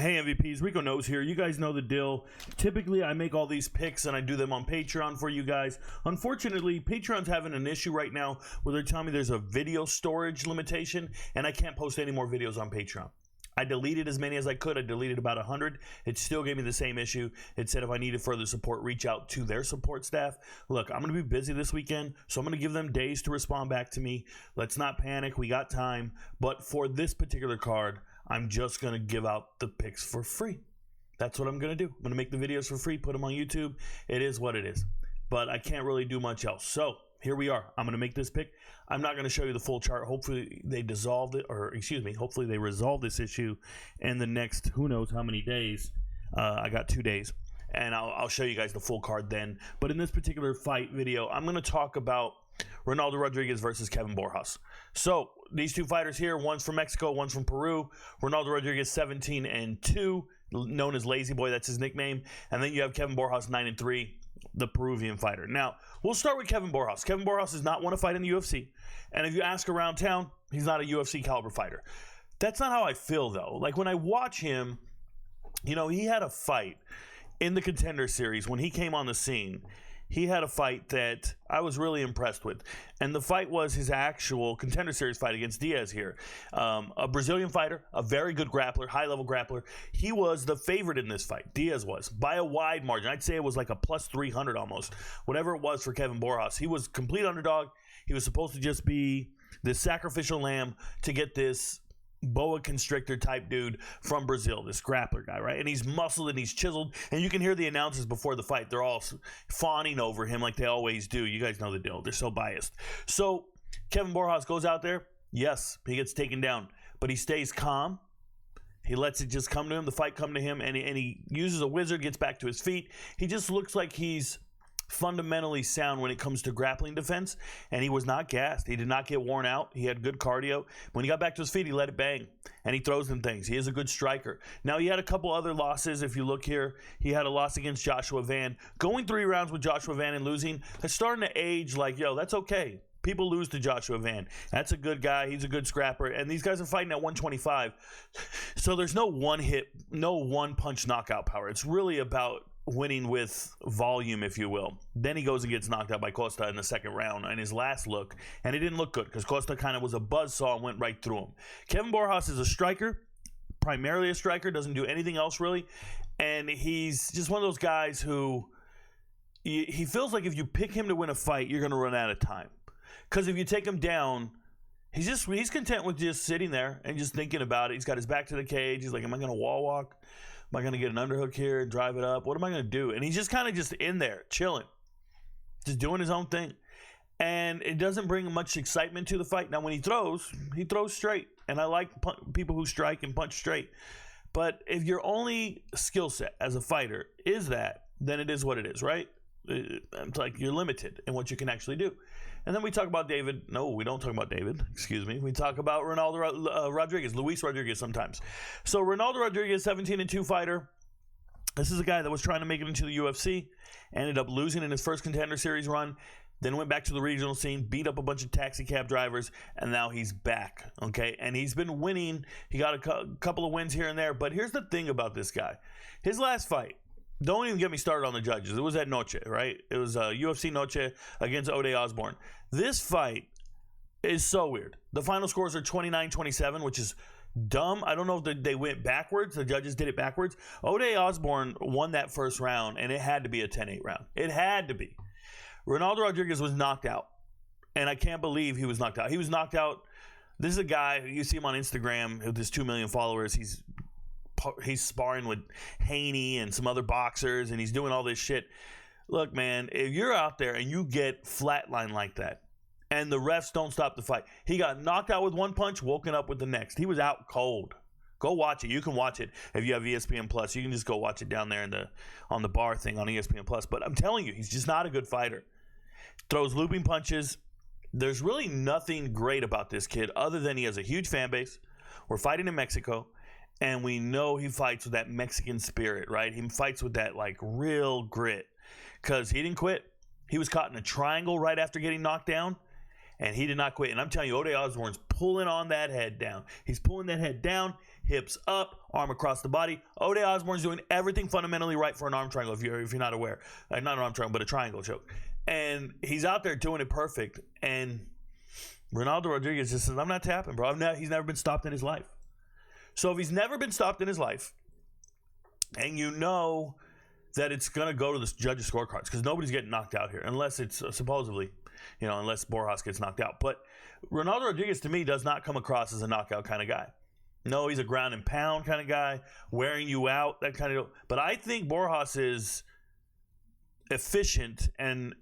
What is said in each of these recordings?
Hey MVPs, Rico Knows here. You guys know the deal. Typically, I make all these picks and I do them on Patreon for you guys. Unfortunately, Patreon's having an issue right now where they're telling me there's a video storage limitation and I can't post any more videos on Patreon. I deleted as many as I could. I deleted about 100. It still gave me the same issue. It said if I needed further support, reach out to their support staff. Look, I'm going to be busy this weekend, so I'm going to give them days to respond back to me. Let's not panic. We got time. But for this particular card, I'm just going to give out the picks for free. That's what I'm going to do. I'm going to make the videos for free, put them on YouTube. It is what it is. But I can't really do much else. So here we are. I'm going to make this pick. I'm not going to show you the full chart. Hopefully they dissolved it, or excuse me, hopefully they resolve this issue in the next who knows how many days. I got 2 days. And I'll show you guys the full card then. But in this particular fight video, I'm going to talk about Ronaldo Rodriguez versus Kevin Borjas. So these two fighters here, one's from Mexico, one's from Peru. Ronaldo Rodriguez 17-2, known as Lazy Boy, that's his nickname. And then you have Kevin Borjas 9-3, the Peruvian fighter. Now, we'll start with Kevin Borjas. Kevin Borjas does not want to fight in the UFC. And if you ask around town, he's not a UFC caliber fighter. That's not how I feel though. Like when I watch him, you know, he had a fight in the Contender Series when he came on the scene. He had a fight that I was really impressed with. And the fight was his actual Contender Series fight against Diaz here. A Brazilian fighter, a very good grappler, high-level grappler. He was the favorite in this fight. Diaz was, by a wide margin. I'd say it was like a plus 300 almost. Whatever it was for Kevin Borjas. He was complete underdog. He was supposed to just be this sacrificial lamb to get this boa constrictor type dude from Brazil, this grappler guy, right? And he's muscled and he's chiseled, and you can hear the announcers before the fight. They're all fawning over him like they always do. You guys know the deal. They're so biased. So Kevin Borjas goes out there. Yes, he gets taken down, but he stays calm. He lets it just come to him, the fight come to him, and he uses a wizard, gets back to his feet. He just looks like he's fundamentally sound when it comes to grappling defense, and he was not gassed. He did not get worn out. He had good cardio. When he got back to his feet, he let it bang, and he throws them things. He is a good striker. Now, he had a couple other losses. If you look here, he had a loss against Joshua Van. Going 3 rounds with Joshua Van and losing, it's starting to age like, yo, that's okay. People lose to Joshua Van. That's a good guy. He's a good scrapper. And these guys are fighting at 125. So there's no one hit, no one punch knockout power. It's really about winning with volume, if you will. Then he goes and gets knocked out by Costa in the second round in his last look. And it didn't look good because Costa kind of was a buzzsaw and went right through him. Kevin Borjas is a striker, primarily a striker, doesn't do anything else really. And he's just one of those guys who he feels like if you pick him to win a fight, you're going to run out of time. Because if you take him down, he's content with just sitting there and just thinking about it. He's got his back to the cage. He's like, am I going to wall walk? Am I going to get an underhook here and drive it up? What am I going to do? And he's just kind of just in there, chilling, just doing his own thing. And it doesn't bring much excitement to the fight. Now, when he throws straight. And I like people who strike and punch straight. But if your only skill set as a fighter is that, then it is what it is, right? It's like you're limited in what you can actually do. And then we talk about David. No, we don't talk about David. Excuse me. We talk about Ronaldo Rodriguez, Luis Rodriguez sometimes. So Ronaldo Rodriguez, 17-2 fighter. This is a guy that was trying to make it into the UFC. Ended up losing in his first Contender Series run. Then went back to the regional scene, beat up a bunch of taxi cab drivers, and now he's back, okay? And he's been winning. He got a couple of wins here and there. But here's the thing about this guy. His last fight, don't even get me started on the judges. It was at Noche, right? It was UFC Noche against Ode Osborne. This fight is so weird. The final scores are 29-27, which is dumb. I don't know if they went backwards. The judges did it backwards. Ode Osborne won that first round, and it had to be a 10-8 round. It had to be. Ronaldo Rodriguez was knocked out, and I can't believe he was knocked out. He was knocked out. This is a guy, you see him on Instagram with his 2 million followers. He's sparring with Haney and some other boxers, and he's doing all this shit. Look, man, if you're out there and you get flatlined like that, and the refs don't stop the fight, he got knocked out with one punch, woken up with the next. He was out cold. Go watch it. You can watch it if you have ESPN Plus. You can just go watch it down there on the bar thing on ESPN Plus. But I'm telling you, he's just not a good fighter. Throws looping punches. There's really nothing great about this kid other than he has a huge fan base. We're fighting in Mexico. And we know he fights with that Mexican spirit, right? He fights with that, like, real grit. Because he didn't quit. He was caught in a triangle right after getting knocked down. And he did not quit. And I'm telling you, Ode Osborne's pulling on that head down. He's pulling that head down. hips up, arm across the body. Ode Osborne's doing everything fundamentally right for an arm triangle, if you're not aware. Not an arm triangle, but a triangle choke. And he's out there doing it perfect. And Ronaldo Rodriguez just says, I'm not tapping, bro. He's never been stopped in his life. So if he's never been stopped in his life, and you know that it's going to go to the judges' scorecards, because nobody's getting knocked out here, unless it's supposedly, unless Borjas gets knocked out. But Ronaldo Rodriguez, to me, does not come across as a knockout kind of guy. No, he's a ground and pound kind of guy, wearing you out, that kind of. But I think Borjas is efficient and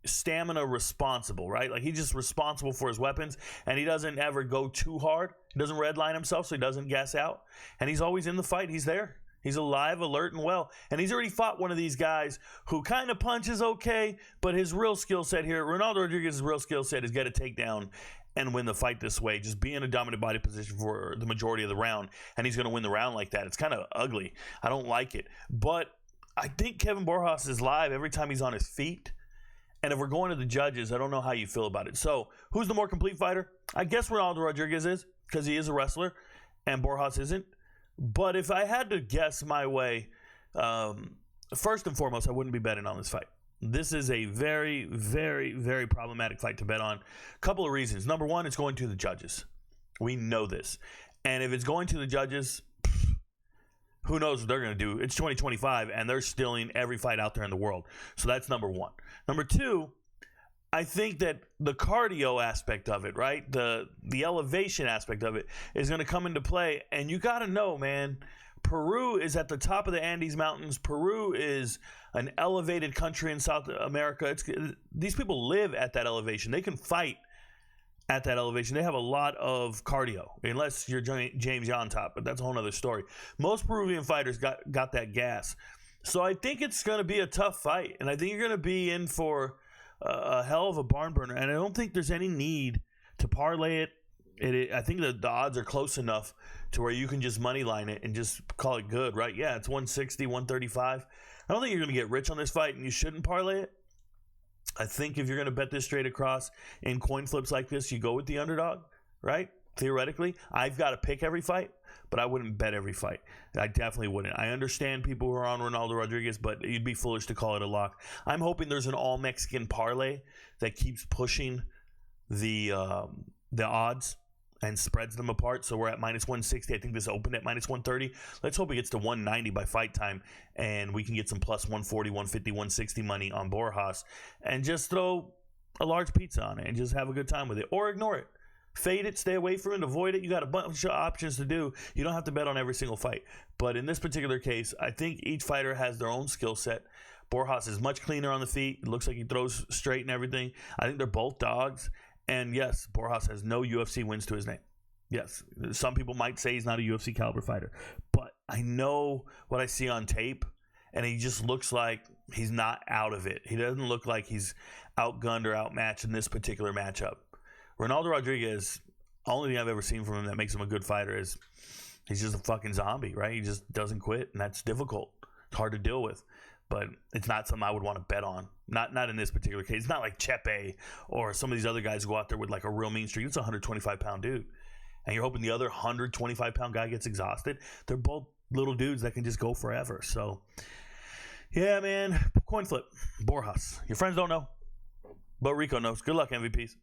stamina responsible, right? Like, he's just responsible for his weapons, and he doesn't ever go too hard. He doesn't redline himself, so he doesn't gas out. And he's always in the fight. He's there. He's alive, alert, and well. And he's already fought one of these guys who kind of punches okay, but his real skill set here, Ronaldo Rodriguez's real skill set is get a takedown and win the fight this way. Just be in a dominant body position for the majority of the round, and he's going to win the round like that. It's kind of ugly. I don't like it. But I think Kevin Borjas is live every time he's on his feet. And if we're going to the judges, I don't know how you feel about it. So, who's the more complete fighter? I guess Ronaldo Rodriguez is, because he is a wrestler, and Borjas isn't. But if I had to guess my way, first and foremost, I wouldn't be betting on this fight. This is a very, very, very problematic fight to bet on. Couple of reasons. Number one, it's going to the judges. We know this. And if it's going to the judges, who knows what they're going to do. It's 2025, and they're stealing every fight out there in the world. So that's number one. Number two, I think that the cardio aspect of it, right, the elevation aspect of it is going to come into play. And you got to know, man, Peru is at the top of the Andes Mountains. Peru is an elevated country in South America. These people live at that elevation. They can fight at that elevation. They have a lot of cardio, unless you're James Yontop, but that's a whole other story. Most Peruvian fighters got that gas. So I think it's going to be a tough fight, and I think you're going to be in for a hell of a barn burner, and I don't think there's any need to parlay it. I think the odds are close enough to where you can just money line it and just call it good, right? Yeah, it's 160, 135. I don't think you're going to get rich on this fight, and you shouldn't parlay it. I think if you're going to bet this straight across in coin flips like this, you go with the underdog, right? Theoretically, I've got to pick every fight, but I wouldn't bet every fight. I definitely wouldn't. I understand people who are on Ronaldo Rodriguez, but you'd be foolish to call it a lock. I'm hoping there's an all-Mexican parlay that keeps pushing the odds and spreads them apart. So we're at minus 160. I think this opened at minus 130. Let's hope it gets to 190 by fight time, and we can get some plus 140, 150, 160 money on Borjas and just throw a large pizza on it and just have a good time with it, or ignore it. Fade it, stay away from it, avoid it. You got a bunch of options to do. You don't have to bet on every single fight. But in this particular case, I think each fighter has their own skill set. Borjas is much cleaner on the feet. It looks like he throws straight and everything. I think they're both dogs. And yes, Borjas has no UFC wins to his name. Yes, some people might say he's not a UFC caliber fighter. But I know what I see on tape, and he just looks like he's not out of it. He doesn't look like he's outgunned or outmatched in this particular matchup. Ronaldo Rodriguez, only thing I've ever seen from him that makes him a good fighter is he's just a fucking zombie, right? He just doesn't quit, and that's difficult. It's hard to deal with, but it's not something I would want to bet on. Not in this particular case. It's not like Chepe or some of these other guys who go out there with like a real mean streak. It's a 125-pound dude, and you're hoping the other 125-pound guy gets exhausted. They're both little dudes that can just go forever. So, yeah, man, coin flip, Borjas. Your friends don't know, but Rico knows. Good luck, MVPs.